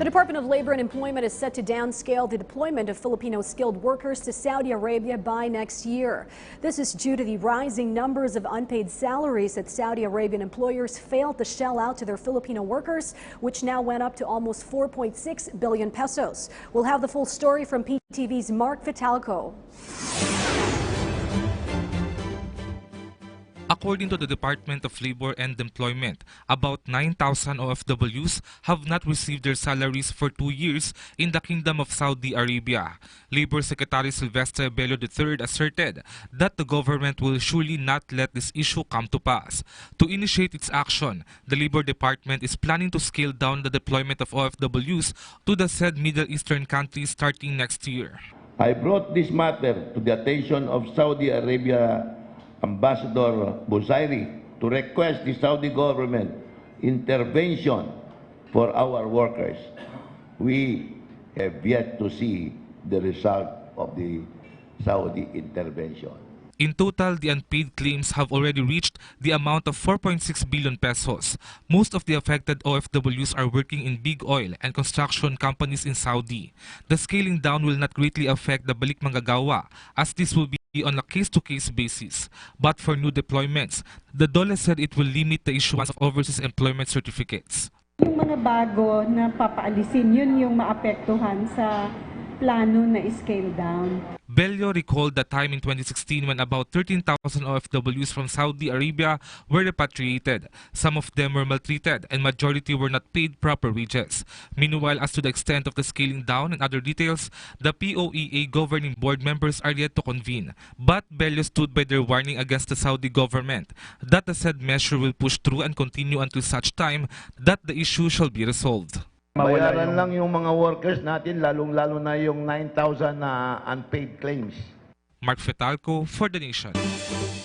The Department of Labor and Employment is set to downscale the deployment of Filipino skilled workers to Saudi Arabia by next year. This is due to the rising numbers of unpaid salaries that Saudi Arabian employers failed to shell out to their Filipino workers, which now went up to almost 4.6 billion pesos. We'll have the full story from PTV's Mark Vitalco. According to the Department of Labor and Employment, about 9,000 OFWs have not received their salaries for 2 years in the Kingdom of Saudi Arabia. Labor Secretary Sylvester Bello III asserted that the government will surely not let this issue come to pass. To initiate its action, the Labor Department is planning to scale down the deployment of OFWs to the said Middle Eastern countries starting next year. I brought this matter to the attention of Saudi Arabia Ambassador Buzairi to request the Saudi government intervention for our workers. We have yet to see the result of the Saudi intervention. In total, the unpaid claims have already reached the amount of 4.6 billion pesos. Most of the affected OFWs are working in big oil and construction companies in Saudi. The scaling down will not greatly affect the balik manggagawa, as this will be on a case-to-case basis. But for new deployments, the DOLE said it will limit the issuance of overseas employment certificates. Yung mga bago na papaalisin, yun yung maapektuhan sa plano na scale down. Bello recalled the time in 2016 when about 13,000 OFWs from Saudi Arabia were repatriated. Some of them were maltreated and majority were not paid proper wages. Meanwhile, as to the extent of the scaling down and other details, the POEA governing board members are yet to convene. But Bello stood by their warning against the Saudi government that the said measure will push through and continue until such time that the issue shall be resolved. Bayaran lang yung mga workers natin, lalong-lalo na yung 9,000 na unpaid claims. Mark Vitalco for The Nation.